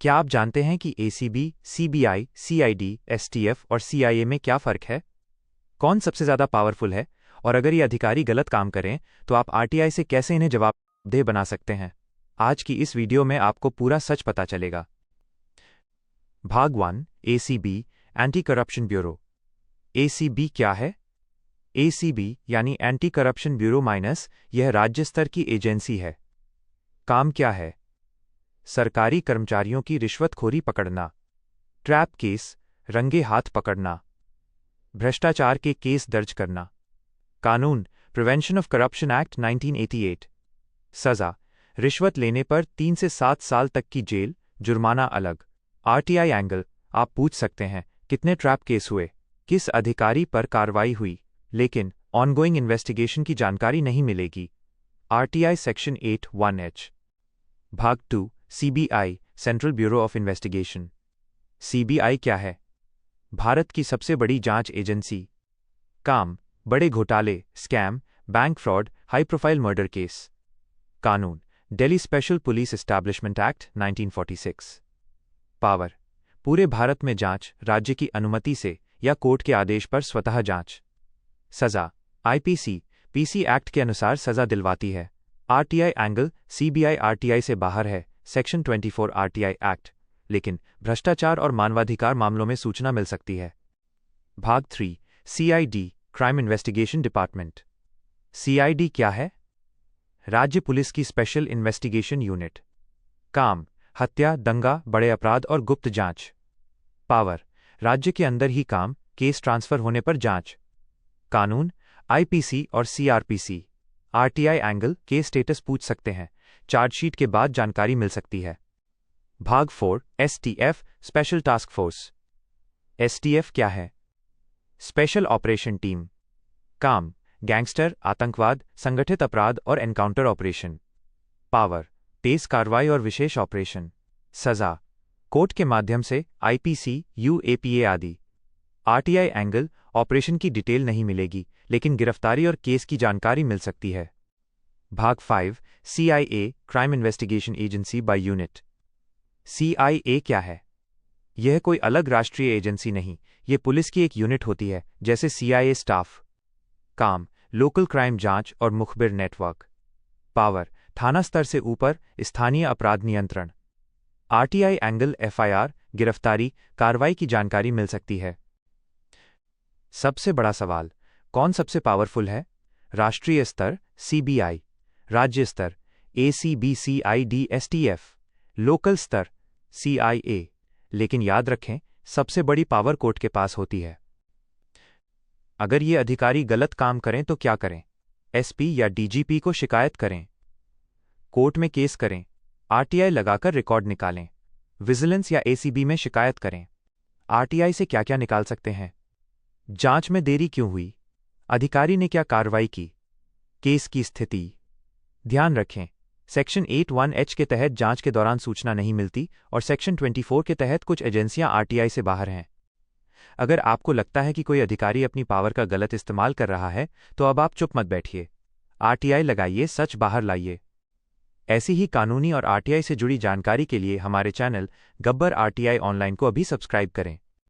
क्या आप जानते हैं कि एसीबी, सीबीआई, सीआईडी, एसटीएफ और सीआईए में क्या फ़र्क है? कौन सबसे ज़्यादा पावरफुल है? और अगर ये अधिकारी गलत काम करें, तो आप आरटीआई से कैसे इन्हें जवाबदेह बना सकते हैं? आज की इस वीडियो में आपको पूरा सच पता चलेगा। भाग 1, ACB, anti corruption bureau. ACB क्या है? एसीबी यानी एंटी करप्शन ब्यूरो माइनस, यह राज्य स्तर की एजेंसी है। काम क्या है? सरकारी कर्मचारियों की रिश्वतखोरी पकड़ना, ट्रैप केस, रंगे हाथ पकड़ना, भ्रष्टाचार के केस दर्ज करना। कानून, प्रिवेंशन ऑफ करप्शन एक्ट 1988। सज़ा, रिश्वत लेने पर 3 से 7 साल तक की जेल, जुर्माना अलग। आरटीआई एंगल, आप पूछ सकते हैं, कितने ट्रैप केस हुए, किस अधिकारी पर कार्रवाई हुई, लेकिन ऑनगोइंग इन्वेस्टिगेशन की जानकारी नहीं मिलेगी। RTI section 8(1)(h। भाग 2, CBI, central bureau of investigation. CBI क्या है? भारत की सबसे बड़ी जांच एजेंसी। काम, बड़े घोटाले, scam, bank fraud, high profile murder case. कानून, Delhi special police establishment act 1946। Power, पूरे भारत में जांच, राज्य की अनुमति से या कोर्ट के आदेश पर स्वतः जांच। सजा, आईपीसी, पीसी एक्ट के अनुसार सजा दिलवाती है। आरटीआई एंगल, सीबीआई आरटीआई से बाहर है, सेक्शन 24 आरटीआई एक्ट, लेकिन भ्रष्टाचार और मानवाधिकार मामलों में सूचना मिल सकती है। भाग 3, CID, crime investigation department. CID क्या है? राज्य पुलिस की स्पेशल इन्वेस्टिगेशन यूनिट। काम, हत्या, दंगा, बड़े अपराध और गुप्त जांच। पावर, राज्य के अंदर ही काम, केस ट्रांसफर होने पर जांच। कानून, आईपीसी और CrPC. RTI angle, case status पूछ सकते हैं, चार्जशीट के बाद जानकारी मिल सकती है। भाग 4, STF, special task force. STF क्या है? Special operation team. काम, गैंगस्टर, आतंकवाद, संगठित अपराध और एनकाउंटर ऑपरेशन। पावर, तेज कार्रवाई और विशेष ऑपरेशन। सजा, कोर्ट के माध्यम से, आईपीसी, यूएपीए आदि। आरटीआई एंगल, ऑपरेशन की डिटेल नहीं मिलेगी, लेकिन गिरफ्तारी और केस की जानकारी मिल सकती है। भाग 5, CIA, crime investigation agency by unit. CIA क्या है? यह कोई अलग राष्ट्रीय एजेंसी नहीं, यह पुलिस की एक यूनिट होती है, जैसे सीआईए स्टाफ। काम, लोकल क्राइम जांच और मुखबिर नेटवर्क। पावर, थाना स्तर से ऊपर, स्थानीय अपराध नियंत्रण। आरटीआई एंगल, एफआईआर, गिरफ्तारी, कार्रवाई की जानकारी मिल सकती है। सबसे बड़ा सवाल, कौन सबसे पावरफुल है? राष्ट्रीय स्तर, सीबीआई। राज्य स्तर, एसीबी, सीआईडी, एसटीएफ। लोकल स्तर, सीआईए। लेकिन याद रखें, सबसे बड़ी पावर कोर्ट के पास होती है। अगर ये अधिकारी गलत काम करें तो क्या करें? एसपी या डीजीपी को शिकायत करें, कोर्ट में केस करें, आरटीआई लगाकर रिकॉर्ड निकालें, विजिलेंस या एसीबी में शिकायत करें। आरटीआई से क्या क्या निकाल सकते हैं? जांच में देरी क्यों हुई? अधिकारी ने क्या कार्रवाई की? केस की स्थिति। ध्यान रखें, सेक्शन 8(1)(h के तहत जांच के दौरान सूचना नहीं मिलती और सेक्शन 24 के तहत कुछ एजेंसियां आरटीआई से बाहर हैं। अगर आपको लगता है कि कोई अधिकारी अपनी पावर का गलत इस्तेमाल कर रहा है, तो अब आप चुप मत बैठिए। आरटीआई लगाइए, सच बाहर लाइए। ऐसी ही कानूनी और आरटीआई से जुड़ी जानकारी के लिए हमारे चैनल गब्बर आरटीआई ऑनलाइन को अभी सब्सक्राइब करें।